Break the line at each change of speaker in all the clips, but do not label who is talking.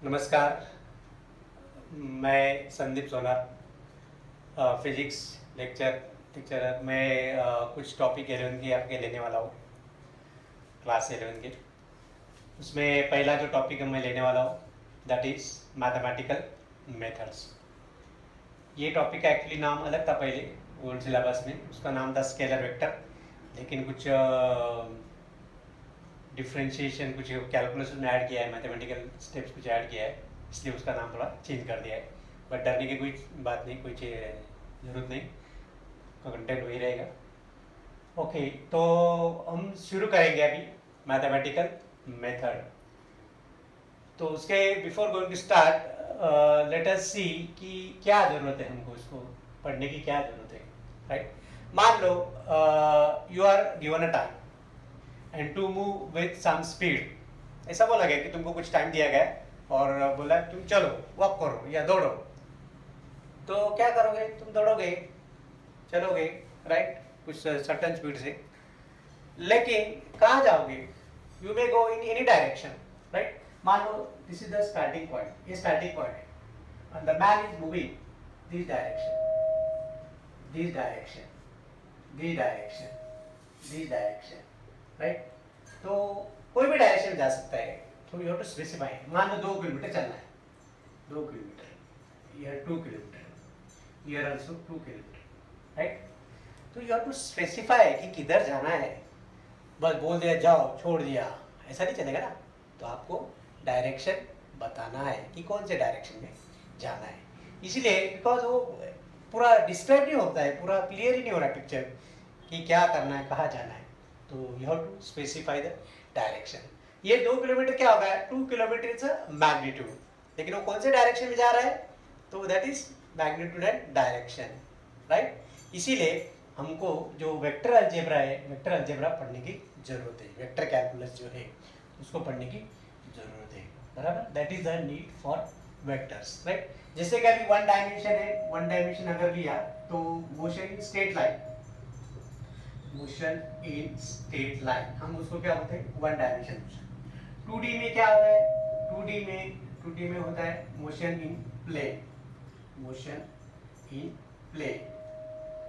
नमस्कार। मैं संदीप सोनार, physics lecturer. मैं कुछ टॉपिक 11 की आपके लेने वाला हूँ, क्लास 11 के। उसमें पहला जो टॉपिक मैं लेने वाला हूँ दैट इज़ मैथमेटिकल मेथड्स। ये टॉपिक का एक्चुअली नाम अलग था पहले ओल्ड सिलेबस में, उसका नाम था स्केलर वेक्टर, लेकिन कुछ डिफ्रेंशिएशन, कुछ कैलकुलस में ऐड किया है, मैथमेटिकल स्टेप्स कुछ ऐड किया है, इसलिए उसका नाम थोड़ा चेंज कर दिया है। बट डरने की कोई बात नहीं, कोई ज़रूरत नहीं, कंटेंट वही रहेगा। ओके, तो हम शुरू करेंगे अभी मैथमेटिकल मेथड। तो उसके before going to start let us see कि क्या ज़रूरत है, हमको इसको पढ़ने की क्या ज़रूरत है, राइट। मान लो you are given a time and to move with some speed. ऐसा बोला गया कि तुमको कुछ टाइम दिया गया और बोला तुम चलो वॉक करो या दौड़ो। तो क्या करोगे? तुम दौड़ोगे, चलोगे, राइट, कुछ सर्टन स्पीड से। लेकिन कहाँ जाओगे? You may go in any direction, right. मान लो this is the starting point, ये स्टार्टिंग पॉइंट है and the man is moving this direction, this direction, this direction, this direction, right. तो कोई भी डायरेक्शन में जा सकता है, तो यू हैव टू स्पेसिफाई। मान लो 2 किलोमीटर चलना है, 2 kilometre, year 2 kilometre, year also 2 kilometre, right. तो यू हैव टू स्पेसिफाई कि किधर जाना है। बस बोल दिया जाओ, छोड़ दिया, ऐसा नहीं चलेगा ना। तो आपको डायरेक्शन बताना है कि कौन से डायरेक्शन में जाना है। इसीलिए बिकॉज वो पूरा डिस्क्राइब नहीं होता है, पूरा क्लियर ही नहीं हो रहा पिक्चर कि क्या करना है, कहाँ जाना है। तो you have to specify the direction. ये 2 किलोमीटर क्या होगा? 2 किलोमीटर इज अ मैग्नीट्यूड, लेकिन वो कौन से डायरेक्शन में जा रहा है? तो that is magnitude and direction, right. इसीलिए हमको जो वेक्टर अलजेब्रा है, वेक्टर अलजेब्रा पढ़ने की जरूरत है, वेक्टर कैलकुलस जो है उसको पढ़ने की जरूरत है, बराबर। That is the need for vectors, right. जैसे कि अभी वन डायमेंशन है, वन डायमेंशन अगर लिया तो motion in straight line, motion in straight line, हम उसको क्या बोलते हैं? One dimension motion. 2D में क्या होता है? 2D में होता है motion in plane, motion in plane,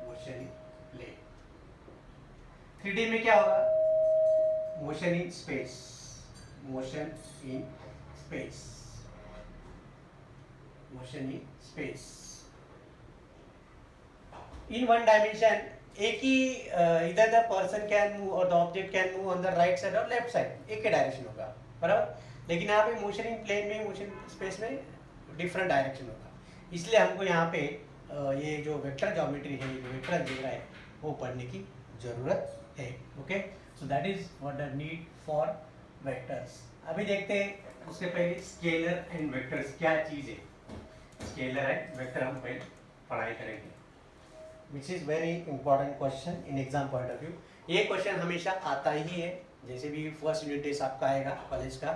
motion in plane. 3D में क्या होगा? Motion in space, motion in space, motion in space. In one dimension एक ही इधर द पर्सन कैन मूव और the object can move on the right side और left side, एक ही डायरेक्शन होगा, बराबर। लेकिन यहाँ पे मोशन इन प्लेन में, मोशन स्पेस में डिफरेंट डायरेक्शन होगा। इसलिए हमको यहाँ पे ये जो वेक्टर ज्योमेट्री है, जो वेक्टर अलजेब्रा है, वो पढ़ने की जरूरत है। Okay, so that is what the need for vectors. अभी देखते हैं उससे पहले स्केलर एंड वेक्टर्स क्या चीज़ है। स्केलर एंड वेक्टर हम पहले पढ़ाई करेंगे, which is very important question in exam point of view. ये क्वेश्चन हमेशा आता ही है, जैसे भी फर्स्ट यूनिट टेस्ट आपका आएगा कॉलेज का,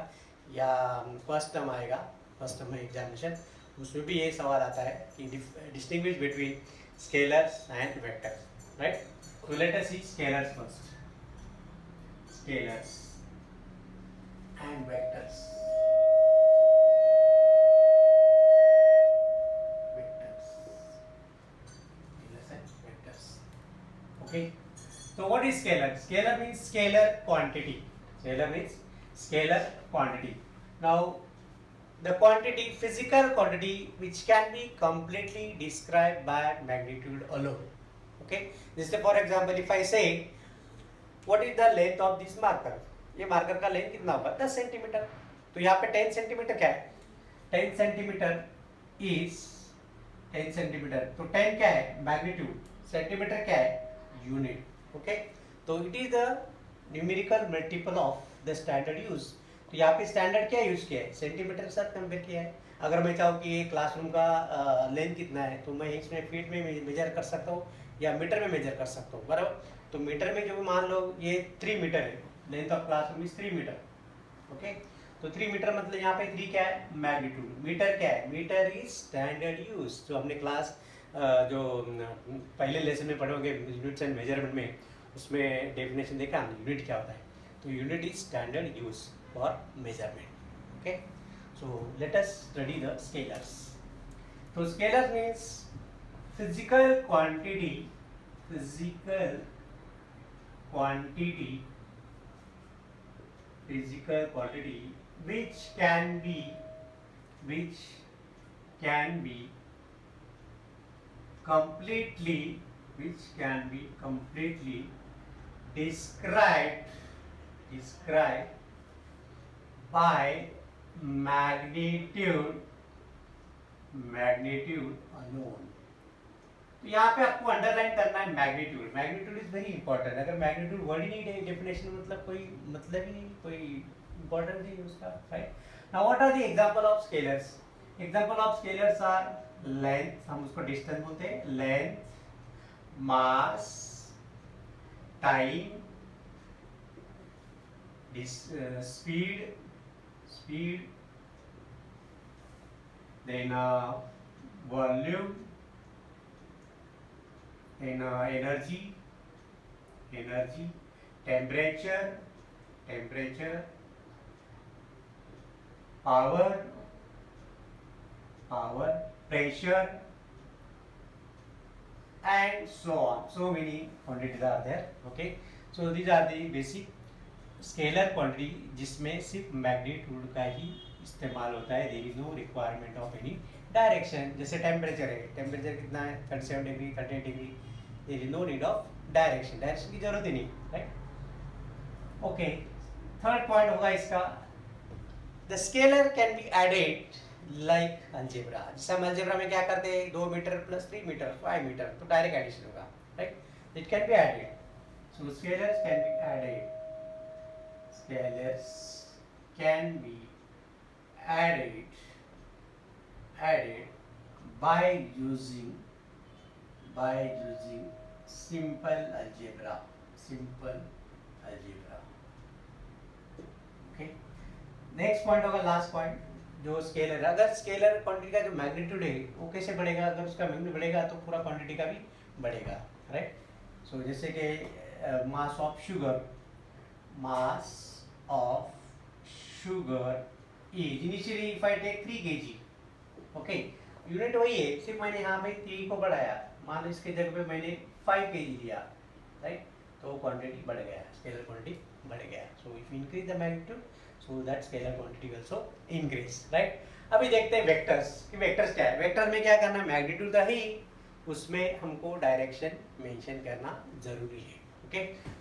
या फर्स्ट टर्म आएगा, फर्स्ट टर्म में एग्जामिनेशन, उसमें भी ये सवाल आता है कि distinguish between scalars and vectors, right. तो let us see scalars first, scalars and vectors. Okay, so what is scalar? Scalar means scalar quantity. Scalar means scalar quantity. Now the quantity, physical quantity, which can be completely described by magnitude alone. Okay, जैसे for example if I say what is the length of this marker, ये marker का length कितना होगा? 10 centimetre. तो यहाँ पे 10 centimetre क्या है? 10 सेंटीमीटर इज 10 सेंटीमीटर, तो 10 क्या है? मैग्नीट्यूड। सेंटीमीटर क्या है? यूनिट। ओके, तो it is the numerical multiple of the standard use. तो यहाँ पे स्टैंडर्ड क्या यूज किया है? सेंटीमीटर के साथ कंपेयर किया है। अगर मैं चाहूँ कि ये क्लासरूम का लेंथ कितना है, तो मैं इसमें फीट में मेजर कर सकता हूँ या मीटर में मेजर कर सकता हूँ, बराबर। तो मीटर में जो मान लो ये 3 मीटर है, length of classroom is 3 metre. Okay, तो 3 मीटर मतलब यहाँ पे 3 क्या है? मैग्नीट्यूड। मीटर क्या है? मीटर इज स्टैंडर्ड यूज, जो हमने क्लास जो पहले लेसन में पढ़ोगे यूनिट्स एंड मेजरमेंट में, उसमें डेफिनेशन देखा हमने यूनिट क्या होता है। तो unit is standard use for measurement. Okay, So let us study the scalars. So scalar means physical quantity, physical quantity, physical quantity which can be completely, which can be completely described by magnitude alone. तो यहाँ पे आपको underline करना है magnitude. Magnitude is very important. अगर magnitude word ही नहीं definition मतलब कोई मतलब ही नहीं, कोई इंपॉर्टेंट नहीं उसका, right. Now what are the example of scalars? Example of scalars are length, हम उसको डिस्टेंस बोलते हैं, length, mass, time, speed, then volume, then energy, temperature, power, pressure, and so on. So many quantities are there. Okay, so these are the basic scalar quantity जिसमें सिर्फ magnitude का ही इस्तेमाल होता है. There is no requirement of any direction. जैसे temperature है, temperature कितना है 37 degree 38 degree, there is no need of direction की जरूरत ही नहीं, राइट. ओके, थर्ड पॉइंट होगा इसका, the scalar can be added like algebra. जैसे हम अलजेब्रा में क्या करते हैं, 2 मीटर प्लस 3 मीटर 5 मीटर, तो डायरेक्ट एडिशन होगा, right. It can be added. So scalars can be added. Scalars can be added by using simple algebra. Okay, next point होगा, last point, जो स्केलर. अगर scalar quantity का जो magnitude है वो कैसे बढ़ेगा, अगर उसका मैग्नीट्यूड बढ़ेगा तो पूरा क्वांटिटी का भी बढ़ेगा, राइट. सो जैसे कि mass of sugar, mass of sugar is initially if I take 3 kg, okay, unit वही है, सिर्फ मैंने यहाँ पे 3 को बढ़ाया, मान लो इसके जगह पे मैंने 5 kg लिया, राइट. तो क्वांटिटी बढ़ गया, स्केलर क्वांटिटी बढ़ गया. So if increase the magnitude, so that scalar quantity also increase, right. अभी देखते हैं वेक्टर्स कि वेक्टर्स क्या है. वेक्टर में क्या करना है, मैग्नीट्यूड था ही, उसमें हमको डायरेक्शन मेंशन करना जरूरी है. Okay,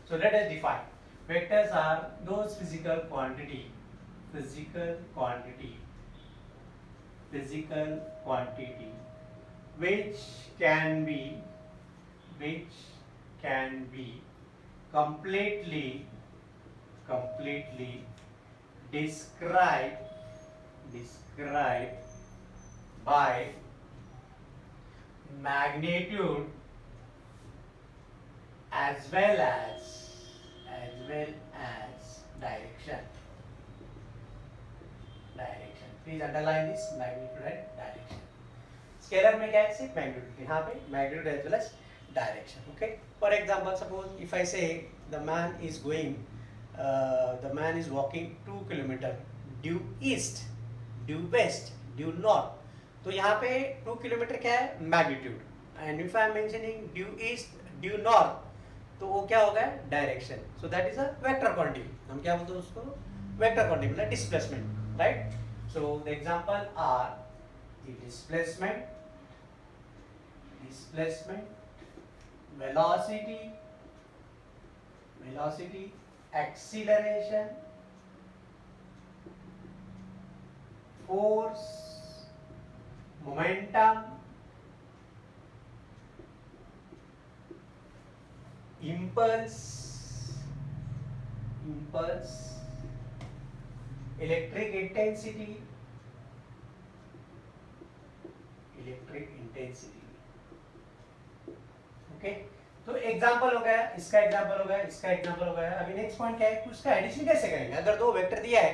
so let us define. Vectors are those physical quantity which can be completely described by magnitude as well as direction. Please underline this, magnitude and direction. Scalar में क्या है, सिर्फ मैग्नीट्यूड, यहाँ पे magnitude as well as direction. Okay, for example, suppose if I say the man is walking 2 kilometer due east, due west, due north. तो यहाँ पे 2 kilometre क्या है, magnitude. And if I am mentioning due east, due north, तो वो क्या होगा, direction. So that is a vector quantity. हम क्या बोलते हैं उसको, वेक्टर क्वांटिटी, मतलब displacement, right. So the example are the displacement, velocity, acceleration, force, momentum, impulse, electric intensity, okay. तो एग्जांपल हो गया, इसका एग्जांपल हो गया, इसका एग्जांपल हो गया. अभी नेक्स्ट पॉइंट क्या है कि उसका एडिशन कैसे करेंगे. अगर 2 वेक्टर दिया है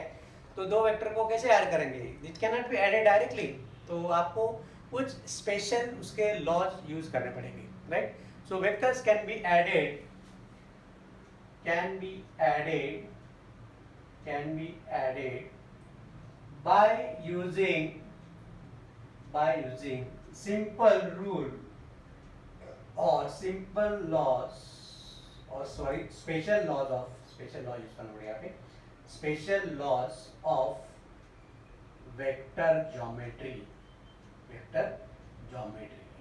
तो 2 वेक्टर को कैसे ऐड करेंगे. It can not be added directly, तो आपको कुछ स्पेशल उसके लॉज यूज करने पड़ेंगे, right. So vectors can be added by using simple rule or simple laws or sorry special laws use करना पड़ेगा यहाँ पे special laws of vector geometry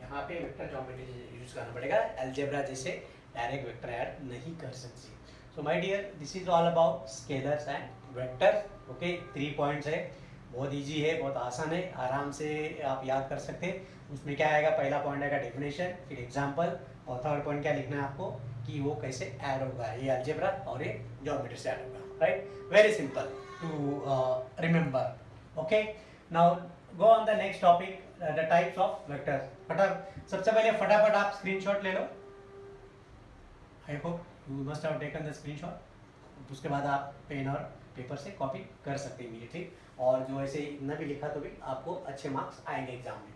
यहाँ पे वेक्टर ज्योमेट्री यूज करना पड़ेगा अलजेब्रा जैसे डायरेक्ट वेक्टर ऐड नहीं कर सकते. So my dear this is all about scalars and vectors. Okay 3 points है, बहुत इजी है, बहुत आसान है, आराम से आप याद कर सकते हैं. उसमें क्या आएगा, पहला पॉइंट आएगा डेफिनेशन, फिर एग्जांपल, और थर्ड पॉइंट क्या लिखना है आपको कि वो कैसे ऐड होगा, ये अलजेब्रा और ये ज्योमेट्री से ऐड होगा. Right, very simple to remember. Okay, now go on the next topic, the types of vectors. सबसे पहले फटाफट आप स्क्रीनशॉट ले लो. I hope you must have taken the screenshot. उसके बाद आप पेन और पेपर से कॉपी कर सकते हैं इमीडिएटली, और जो ऐसे न भी लिखा तो भी आपको अच्छे मार्क्स आएंगे एग्जाम में.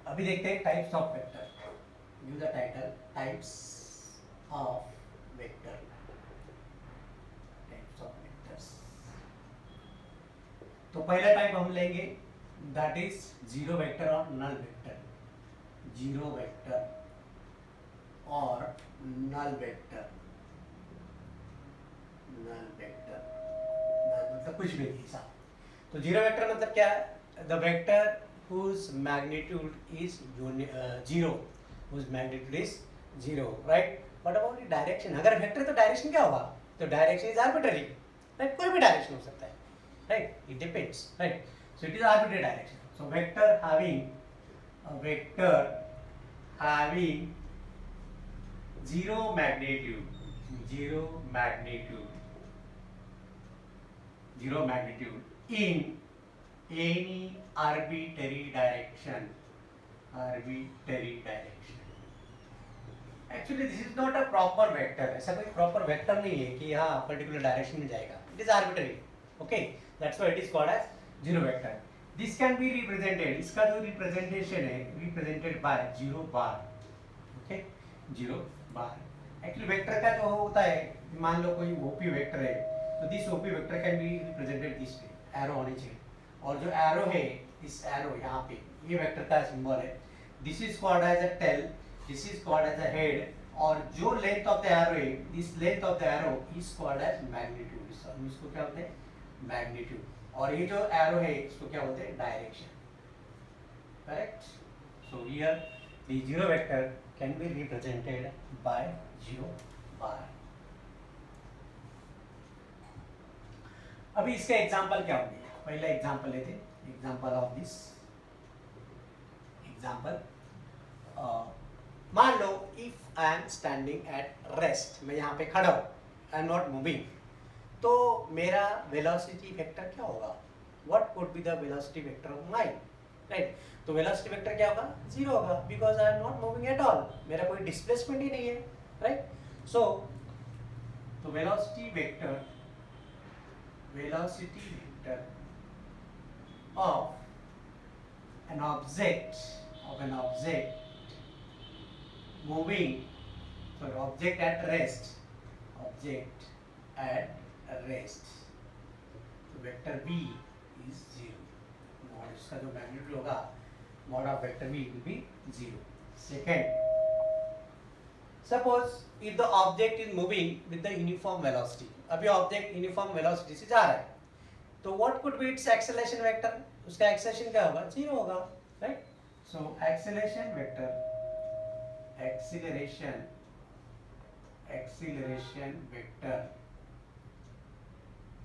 अभी देखते हैं types of vector. Give the title types of vector. Types of vectors. तो पहला टाइप हम लेंगे, दैट इज जीरो वेक्टर और नल वेक्टर. जीरो वेक्टर और नल वेक्टर. नल वेक्टर मतलब कुछ भी नहीं साहब. तो जीरो वेक्टर मतलब क्या है, the vector whose magnitude is zero, whose magnitude is zero, right? What about the direction? अगर वेक्टर तो डायरेक्शन क्या होगा, तो डायरेक्शन इज आर्बिट्ररी, राइट, कोई भी डायरेक्शन हो सकता है, right, it depends, right. So it is arbitrary direction. So vector having zero magnitude in any arbitrary direction. Actually this is not a proper vector. ऐसा कोई proper vector नहीं है कि हाँ particular direction में जाएगा. It is arbitrary. Okay, that's why it is called as zero vector. This can be represented. इसका जो representation है represented by zero bar. Okay, zero bar. Actually vector का जो होता है, मान लो कोई OP vector है, तो this OP vector can be represented this way. Arrow होनी चाहिए, और जो एरो है, इस एरो यहाँ पे ये वेक्टर का सिंबल है. This is called as a tail, this is called as a head, और जो लेंथ ऑफ द एरो है, this length of the arrow is called as magnitude. इसको क्या बोलते हैं, मैग्नीट्यूड. और ये जो एरो है इसको क्या बोलते हैं, direction. Correct. So here the zero vector can be represented by zero bar. अभी इसका एग्जांपल क्या होंगे, पहला एग्जांपल लेते हैं. एग्जांपल ऑफ दिस एग्जांपल, मान लो if I am standing at rest, मैं यहाँ पे खड़ा हूँ, आई एम नॉट मूविंग, तो मेरा वेलोसिटी वेक्टर क्या होगा, what could be the velocity vector of mine, right. तो वेलोसिटी वेक्टर क्या होगा, जीरो होगा, because I am not moving at all, मेरा कोई डिस्प्लेसमेंट ही नहीं है, राइट. सो तो velocity vector of an object moving, sorry, object at rest. So vector v is 0. mod इसका जो मैग्नीट्यूड होगा, mod of vector v will be 0. Second, suppose if the object is moving with the uniform velocity. अभी object uniform velocity से जा रहा है, तो what could be it's acceleration vector, उसका एक्सेलरेशन क्या होगा, जीरो होगा, right. So acceleration vector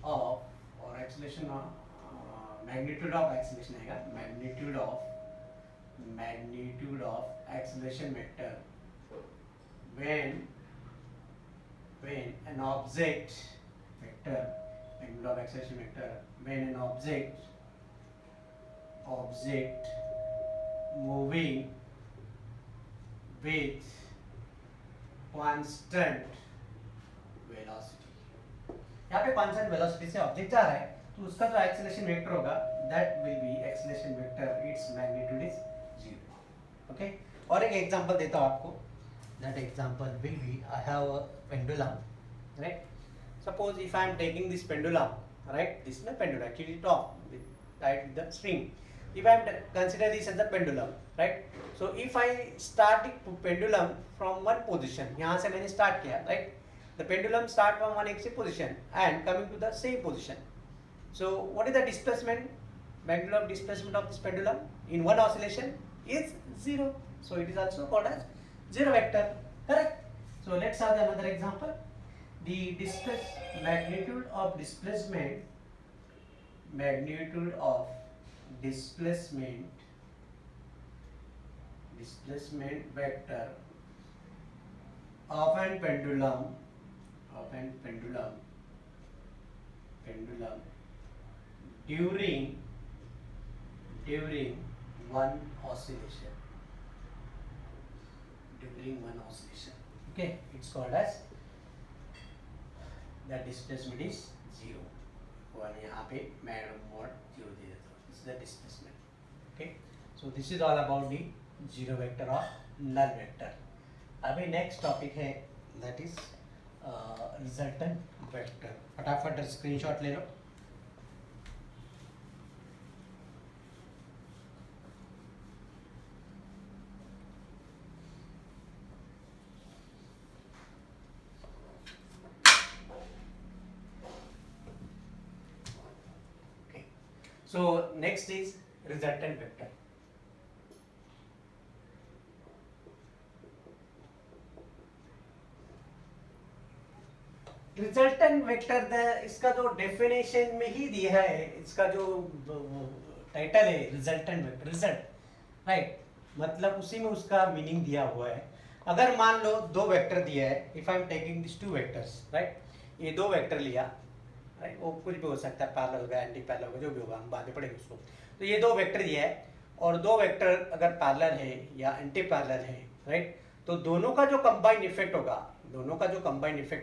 of, और एक्सेलरेशन मैग्नीट्यूड ऑफ एक्सेलरेशन आएगा, magnitude of acceleration vector when an object vector, magnitude of acceleration vector, when an object moving with constant velocity. यहाँ पे constant velocity से object जा रहा है, तो उसका जो एक्सेलरेशन वेक्टर होगा, that will be acceleration vector, its magnitude is 0. Okay, और एक एग्जांपल देता हूँ आपको. That example will be, I have a pendulum, right? Suppose if I am taking this pendulum, right? This is my pendulum, actually top with tied with the string. If I am consider this as a pendulum, right? So if I start the pendulum from one position, यहाँ से मैंने start किया, right? The pendulum start from one x position and coming to the same position. So what is the displacement? Pendulum displacement of this pendulum in one oscillation is 0. So it is also called as 0 vector. Correct? So let's have another example. The magnitude of displacement vector of an pendulum during one oscillation. Okay, it's called as, that displacement is 0. और यहाँ पे mod 0 दे देता हूँ. This is the displacement. Okay, so this is all about the zero vector or null vector. अभी next topic है, that is resultant vector. फटाफट screenshot ले लो. So next is resultant vector. Resultant vector इसका जो definition में ही दिया है, इसका जो टाइटल है रिजल्टेंट वेक्टर, रिजल्ट, राइट, मतलब उसी में उसका मीनिंग दिया हुआ है. अगर मान लो दो वेक्टर दिया है, if I am taking this two vectors, right, ये दो वेक्टर लिया, राइट, वो कुछ भी हो सकता है, पैरेलल होगा, एंटी पैरेलल होगा, जो भी होगा हम बाद में पढ़ेंगे उसको. तो ये दो वेक्टर दिया है और दो वेक्टर अगर पैरेलल है या एंटी पैरेलल है, राइट, तो दोनों का जो कंबाइंड इफेक्ट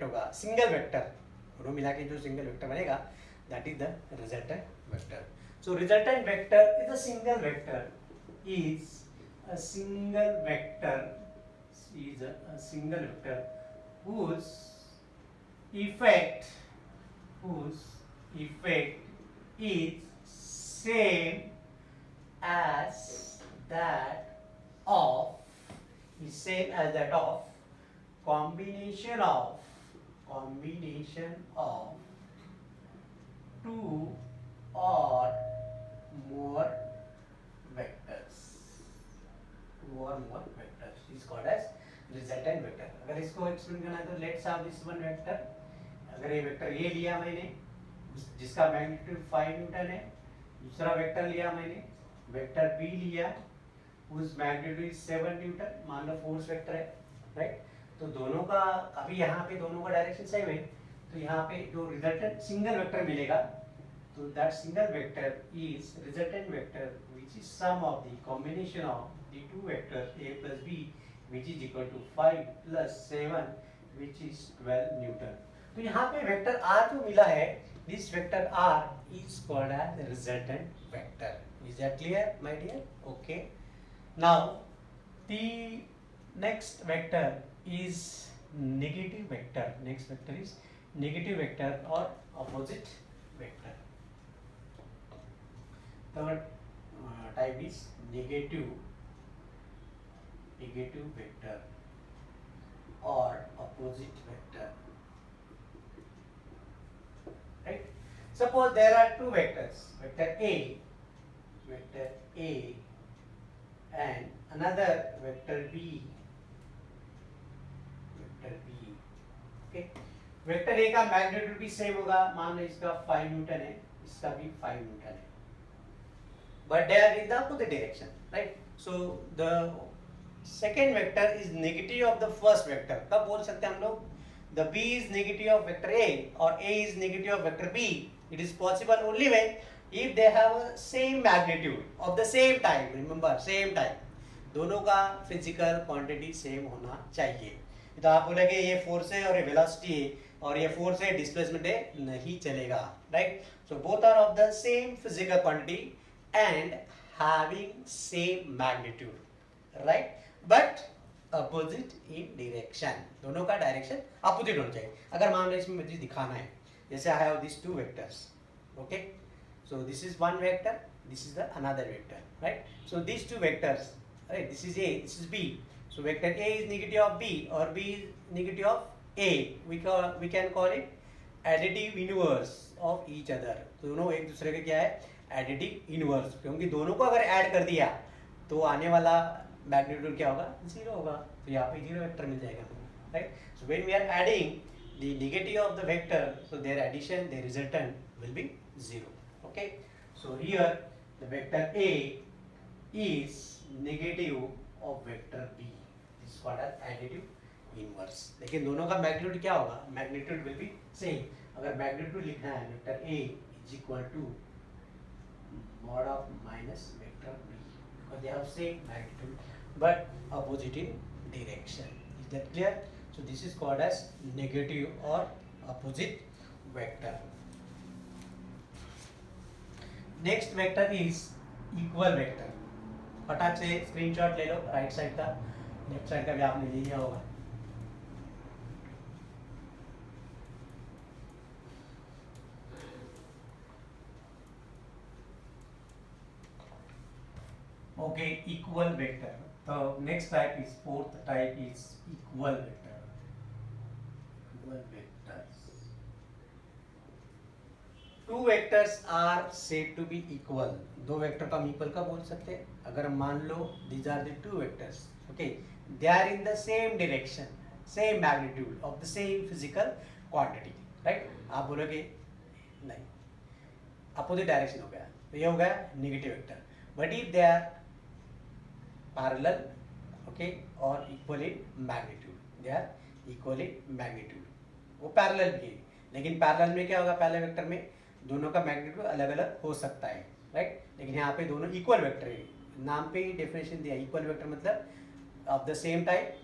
होगा, सिंगल वेक्टर, दोनों मिला के जो सिंगल वेक्टर बनेगा, that is the resultant vector. So resultant vector is a single vector, whose effect is same as that of combination of two or more vectors is called as resultant vector. अगर इसको explain करना है तो let's have this one vector. अगर ये vector ये लिया मैंने, जिसका मैग्नीट्यूड 5 न्यूटन है, दूसरा वेक्टर लिया मैंने, वेक्टर बी लिया, उस मैग्नीट्यूड 7 न्यूटन, मान लो फोर्स वेक्टर है, राइट. तो दोनों का अभी यहाँ पे दोनों का डायरेक्शन सेम है, तो यहाँ पे जो रिजल्टेंट सिंगल वेक्टर मिलेगा, तो that single vector is resultant vector which is sum of the combination of the two vectors a plus b which is equal to 5 plus 7 which is 12 Newton. तो यहाँ पे वेक्टर r जो मिला है, this vector r is called as resultant vector. Is that clear, my dear? Okay. Now the next vector is negative vector. Next vector is negative vector or opposite vector. Third type is negative vector or opposite vector. Right? Suppose there are two vectors, vector A and another vector B. Okay? Vector A का magnitude भी same होगा, मान लो इसका 5 Newton है, इसका भी 5 Newton है, but they are in the opposite direction, right? So the second vector is negative of the first vector. कब बोल सकते हैं हम लोग? The B is negative of vector A or A is negative of vector B. It is possible only when if they have a same magnitude of the same time. Remember, same time. दोनों का physical quantity same होना चाहिए. तो आप बोलेंगे ये force है और ये वेलोसिटी है और ये फोर्स है, डिस्प्लेसमेंट है, नहीं चलेगा, right. So both are of the same physical quantity and having same magnitude, right. But opposite in direction, दोनों का डायरेक्शन अपोजिट होना चाहिए। अगर मान लो इसमें मुझे दिखाना है, जैसे I have this to vectors, okay, so this is one vector, this is the another vector, right? So these two vectors, right, this is A, this is B, so vector A is negative of B or B is negative of A, we can call it additive inverse of each other। दोनों एक दूसरे के क्या है, additive inverse, क्योंकि दोनों को अगर ऐड कर दिया तो आने वाला मैग्नीट्यूड क्या होगा, जीरो होगा, तो यहाँ पे जीरो वेक्टर मिल जाएगा, right? So when we are adding the negative of the vector, so their addition, their resultant will be zero. Okay, so here the vector A is negative of vector B. This is called as additive inverse. लेकिन दोनों का magnitude क्या होगा, magnitude will be same. अगर magnitude लिखना है, vector A is equal to mod of minus vector B, because they have same magnitude but opposite in direction. Is that clear? So this is called as negative or opposite vector. Next vector is equal vector. फटाक से screenshot ले लो, right side का, left side का भी आपने ले लिया होगा। Okay, equal vector. तो next type is, fourth type is equal vector. Equal vectors, two vectors are said to be equal. दो वेक्टर को हम इक्वल का बोल सकते हैं अगर हम मान लो these are the two vectors, okay, they are in the same direction, same magnitude of the same physical quantity, right? आप बोलोगे नहीं, अपोजिट डायरेक्शन हो गया, तो ये हो गया negative vector. But if they are parallel, okay, और equal in magnitude, they are equal in magnitude, वो पैरेलल भी है, लेकिन पैरेलल में क्या होगा, पहले वेक्टर में दोनों का मैग्नीट्यूड अलग अलग हो सकता है, राइट? लेकिन यहाँ पे दोनों इक्वल वेक्टर है, नाम पे ही डेफिनेशन दिया, इक्वल वेक्टर मतलब of the same type,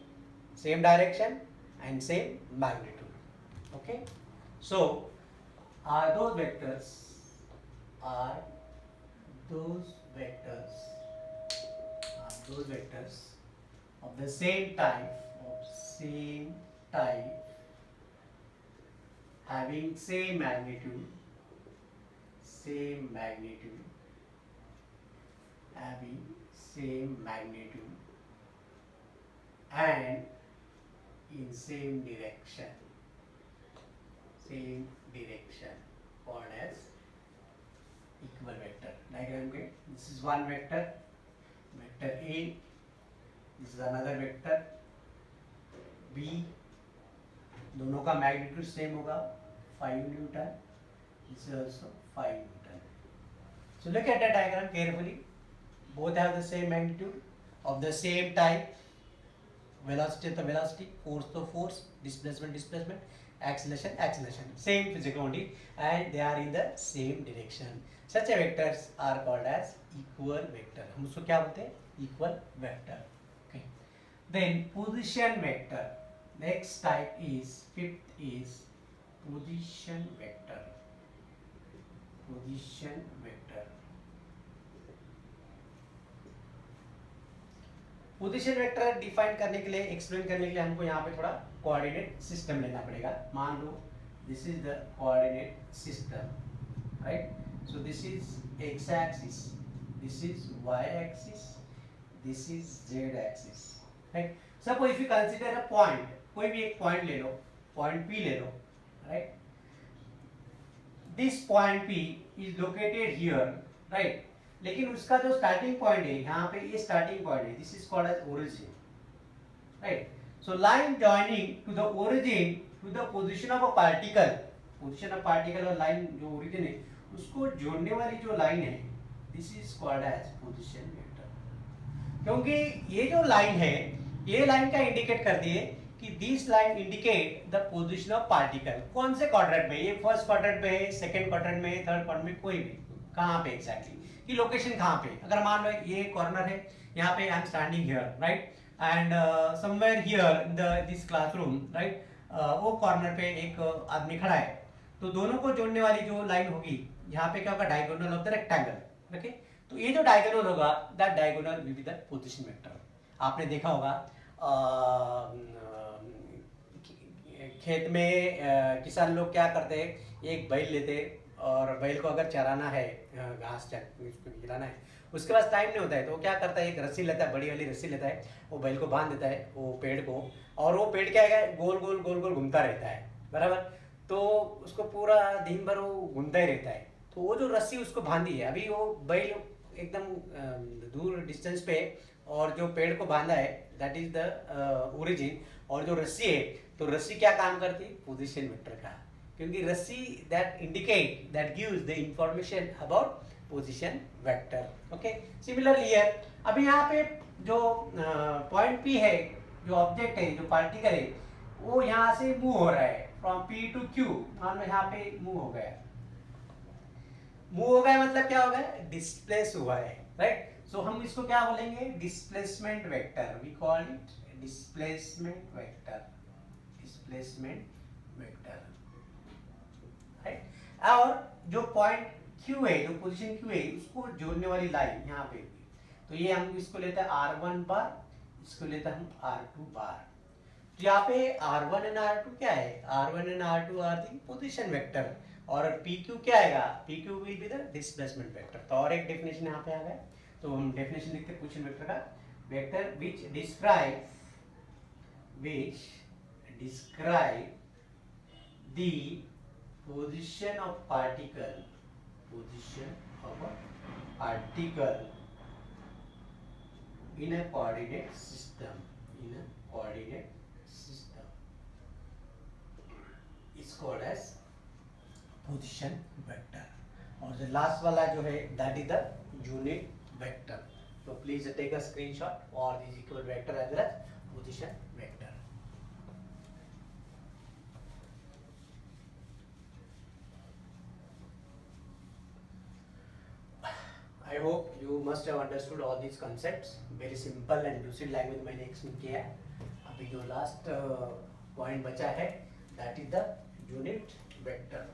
same direction and same magnitude, okay? So are those vectors of the same type having same magnitude, having same magnitude and in same direction called as equal vector. Diagram के, this is one vector A, this is another vector B, दोनों का magnitude same होगा 5 Newton, this is also 5 Newton. So look at the diagram carefully. Both have the same magnitude, of the same type, velocity to velocity, force to force, displacement, acceleration, same physical quantity, and they are in the same direction. Such a vectors are called as equal vector. हम उसको क्या बोलते हैं, equal vector. Okay. Then position vector. Next type is, fifth is position vector. Position vector define करने के लिए, explain करने के लिए हमको यहाँ पे थोड़ा कोऑर्डिनेट सिस्टम लेना पड़ेगा। मान लो this is the coordinate system, right? So this is X axis, this is Y axis, this is Z axis, right? Suppose if you consider a point, कोई भी एक पॉइंट ले लो, पॉइंट पी ले लो, राइट? This point P is located here, right? लेकिन उसका जो स्टार्टिंग पॉइंट है, यहाँ पे ये स्टार्टिंग पॉइंट है, this is called as origin, right? So line joining to the origin to the position of a particle, position of particle और line जो ओरिजिन है उसको जोड़ने वाली जो लाइन है, this is called as position vector. क्योंकि ये जो लाइन है, ये लाइन का इंडिकेट करती है कि this line indicate the position of particle. कौन से क्वाड्रेंट में, ये फर्स्ट क्वाड्रेंट में है, सेकंड क्वाड्रेंट में है, थर्ड क्वाड्रेंट में, कोई भी, कहाँ पे एग्जैक्टली कि लोकेशन कहाँ पे। अगर मान लो ये कॉर्नर है, यहाँ पे आई am standing here, right, and somewhere here in this classroom, right, वो कॉर्नर पे एक आदमी खड़ा है, तो दोनों को जोड़ने वाली जो लाइन होगी, यहाँ पे क्या होगा, diagonal of the rectangle, okay? तो ये जो डायगोनल होगा, that diagonal will be the position vector. आपने देखा होगा खेत में किसान लोग क्या करते हैं, एक बैल लेते और बैल को अगर चराना है, घास उसको खिलाना है, उसके पास टाइम नहीं होता है, तो वो क्या करता है, एक रस्सी लेता है, बड़ी वाली रस्सी लेता है, वो बैल को बांध देता है वो पेड़ को, और वो पेड़ क्या है, गोल गोल गोल गोल घूमता रहता है, बराबर। तो उसको पूरा दिन भर वो घूमता ही रहता है। तो वो जो रस्सी उसको बांधी है, अभी वो बैल एकदम दूर डिस्टेंस पे, और जो पेड़ को बांधा है दैट इज द ओरिजिन, और जो रस्सी है, तो रस्सी क्या काम करती है, पोजीशन वेक्टर का, क्योंकि रस्सी that indicate that gives the information about position vector. Okay, similarly here अभी यहाँ पे जो पॉइंट पी है, जो ऑब्जेक्ट है, जो पार्टिकल है, वो यहाँ से मूव हो रहा है फ्रॉम पी टू क्यू, मान लो यहाँ पे मूव हो गया, मूव हो गया मतलब क्या हो गया, डिस्प्लेस हुआ है, राइट। सो हम इसको क्या बोलेंगे, displacement vector, we call it displacement vector, displacement vector, right. और जो पॉइंट क्यू है, जो पोजीशन क्यू है, उसको जोड़ने वाली लाइन यहाँ पे, तो ये हम इसको लेते हैं R1 बार, इसको लेते हैं हम R2 बार। तो यहाँ पे R1 एंड R2 क्या है, R1 and R2 are the position vector, और PQ क्या आएगा, PQ will be the displacement vector. तो और एक डेफिनेशन यहाँ पे आ गया, तो हम डेफिनेशन लिखते हैं पोजीशन वेक्टर का, vector which describe the position of particle in a coordinate system, is called as position vector. और जो लास्ट वाला जो है that is the unit vector. तो please take a screenshot for this equal vector as well as position vector. I hope you must have understood all these concepts. Very simple and lucid language मैंने explain किया है। अभी जो last point बचा है that is the unit vector.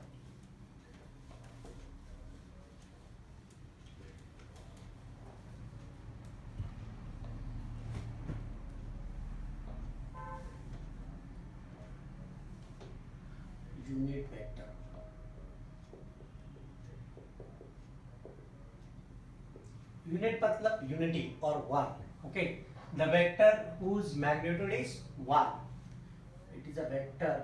Unit vector, unit मतलब unity और one. Okay, the vector whose magnitude is 1, it is a vector,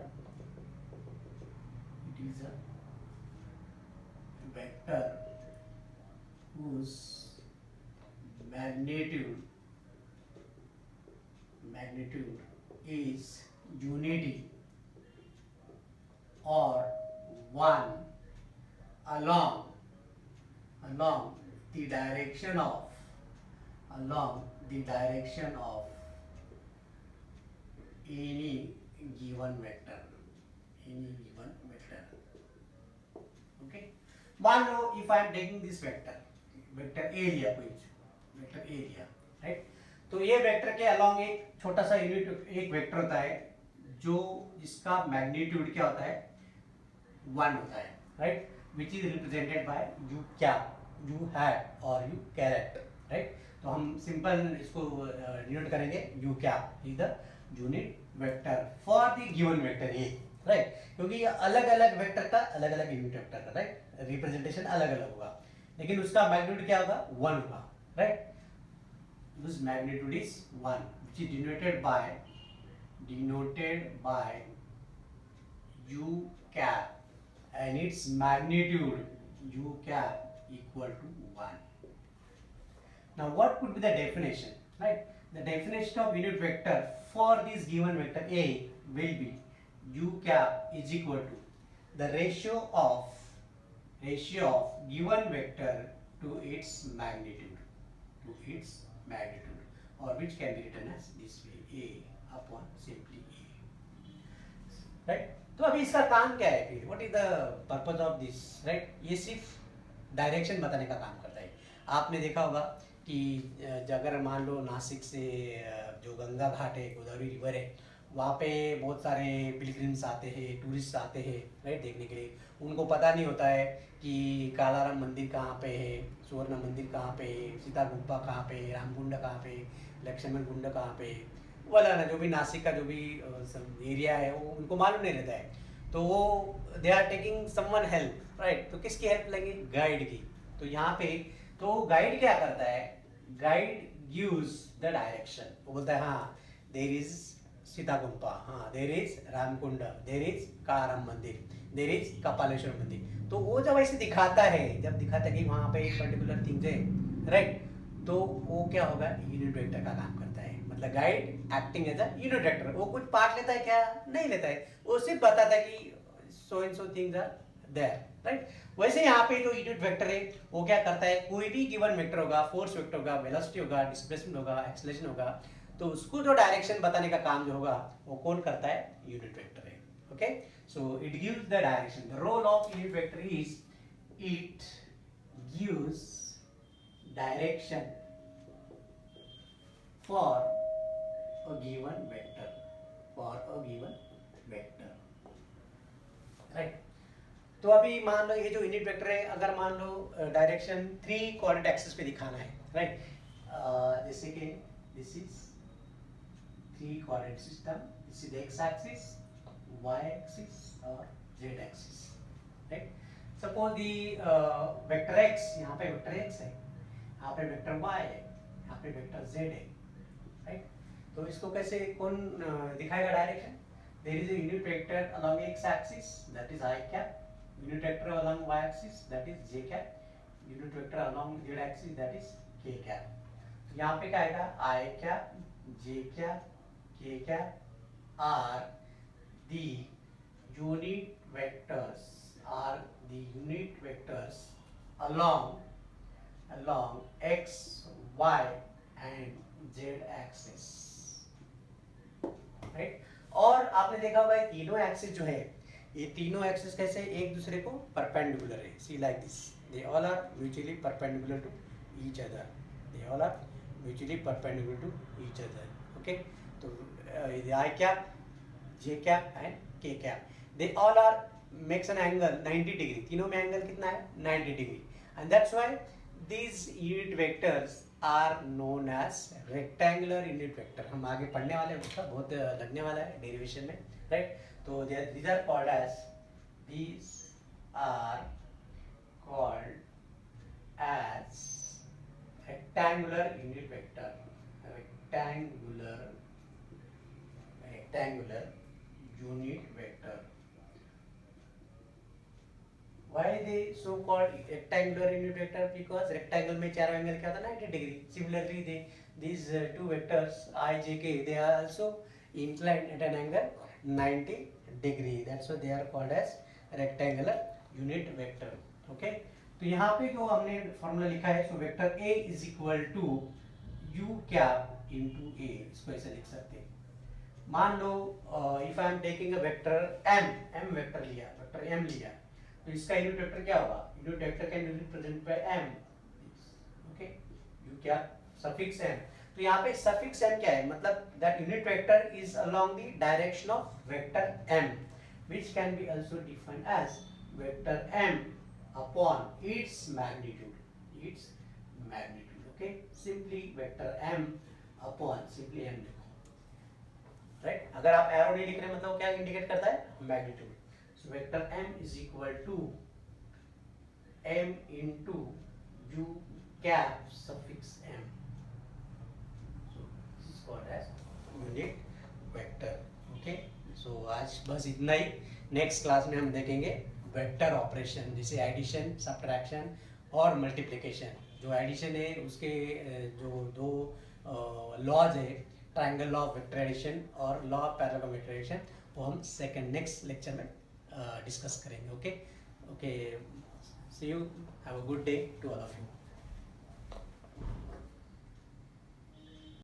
whose magnitude is unity or 1 along the direction of any given vector, okay। मान लो if I am taking this vector area, vector area, right. तो ये vector के along एक छोटा सा unit एक vector होता है जो जिसका मैग्नीट्यूड क्या होता है, 1 होता है, right, which is represented by you cap, you hat और यू कैरेट, राइट। तो हम सिंपल इसको डिनोट करेंगे, you cap is the unit vector for the given vector A, right, क्योंकि अलग अलग वेक्टर का अलग अलग यूनिट वेक्टर का, राइट, रिप्रेजेंटेशन अलग अलग होगा, लेकिन उसका मैग्नीट्यूड क्या होगा, 1 होगा, right. Whose magnitude is 1, which is denoted by u cap, and its magnitude u cap equal to 1. Now what could be the definition, right? The definition of unit vector for this given vector A will be u cap is equal to the ratio of given vector to its magnitude, or which can be written as this way, A upon simply A, right। तो अभी इसका काम क्या है फिर, what is the purpose of this, right. ये सिर्फ direction बताने का काम करता है। आपने देखा होगा कि अगर मान लो नासिक से जो गंगा घाट है, गोदावरी रिवर है, वहाँ पे बहुत सारे पिलग्रिम्स आते हैं, टूरिस्ट आते हैं, राइट, देखने के लिए। उनको पता नहीं होता है कि कालाराम मंदिर कहाँ पे है, स्वर्ण मंदिर कहाँ पे है, सीता गुफा कहाँ पे है, रामकुंड कहाँ पे, लक्ष्मण कुंड कहाँ पे,
वाला ना, जो भी नासिक का जो भी एरिया है वो उनको मालूम नहीं रहता है, तो वो they are taking someone help, right. तो किसकी हेल्प लेंगे? गाइड की। तो यहाँ पे तो गाइड क्या करता है? Guide gives the direction. वो बोलता है हाँ देर इज सीता गुम्पा, हाँ there is Ramkund, there is Kalaram Mandir, there is Kapaleshwar मंदिर। तो वो जब ऐसे दिखाता है, जब दिखाता है कि वहाँ पे एक पर्टिकुलर थिंग्स है, राइट, तो वो क्या होगा? यूनिट वेक्टर का काम करता है। मतलब guide acting as a unit vector. वो कुछ पार्ट लेता है क्या? नहीं लेता है, वो सिर्फ बताता है कि so and so things are there, right. वैसे यहाँ पे जो यूनिट वेक्टर है वो क्या करता है? कोई भी गिवन वेक्टर होगा, फोर्स वेक्टर होगा, वेलोसिटी होगा, डिस्प्लेसमेंट होगा, एक्सेलरेशन होगा, तो उसको जो डायरेक्शन बताने का काम जो होगा वो कौन करता है? यूनिट वेक्टर है। Okay, so it gives the direction. The role of unit vector is it gives direction for a given vector, for a given vector, right। तो अभी मान लो ये जो यूनिट वेक्टर है, अगर मान लो डायरेक्शन 3 कोऑर्डिनेट एक्सिस पे दिखाना है, राइट, जैसे कि this is 3 coordinate system, this is X axis, Y axis और Z axis, right. Suppose the vector X, यहाँ पे वेक्टर एक्स है, यहाँ पे वेक्टर y है, यहाँ पे वेक्टर z है, राइट। तो इसको कैसे कौन दिखाएगा direction? There is a unit vector along x axis, that is i cap, unit vector along y axis, that is j cap, unit vector along z axis, that is k cap. तो यहाँ पे क्या आएगा? i cap, j cap, k cap are the unit vectors, are the unit vectors along x, y and z axis, right. और आपने देखा होगा ये तीनों एक्सिस जो है, ये तीनों एक्सिस कैसे एक दूसरे को परपेंडिकुलर है। See like this, they all are mutually perpendicular to each other, they all are mutually perpendicular to each other. Okay, तो I cap, J cap and K cap, they all are makes an angle 90 degree. तीनों में angle कितना है? 90 degree. And that's why these unit vectors are known as rectangular unit vector। हम आगे पढ़ने वाले हैं, उसका बहुत लगने वाला है डेरिवेशन में, राइट। तो these are called as rectangular unit vector, rectangular unit vector। Why they so called rectangular unit vector? Because rectangle में चारों एंगल क्या होता है? 90 degree. Similarly they these two vectors I, J, K, they are also inclined at an angle 90 degree, that's why they are called as rectangular unit vector। okay, तो यहाँ पे जो हमने फॉर्मूला लिखा है, so vector A is equal to u cap into A, इसको ऐसे लिख सकते हैं। मान लो if I am taking a vector m vector लिया, वेक्टर m लिया, तो इसका यूनिट वेक्टर क्या होगा? Unit vector can be represent by m, okay, you क्या सफिक्स m। तो यहाँ पे सफिक्स m क्या है? मतलब that unit vector is along the direction of vector m, which can be also defined as vector m upon its magnitude, its magnitude. Okay, simply vector m upon simply m लिखो, right. अगर आप arrow नहीं लिख रहे मतलब क्या indicate करता है? Magnitude. So vector m is equal to m into u cap suffix m. So this is called as unit vector. Okay. So आज बस इतना ही। नेक्स्ट क्लास में हम देखेंगे वेक्टर ऑपरेशन, जैसे एडिशन, सब्ट्रैक्शन और मल्टीप्लिकेशन। जो एडिशन है उसके जो दो लॉज है, triangle law of vector addition और law of parallel vector addition, वो हम सेकंड नेक्स्ट लेक्चर में डिस्कस करेंगे। Okay, see you, have a good day to all of you.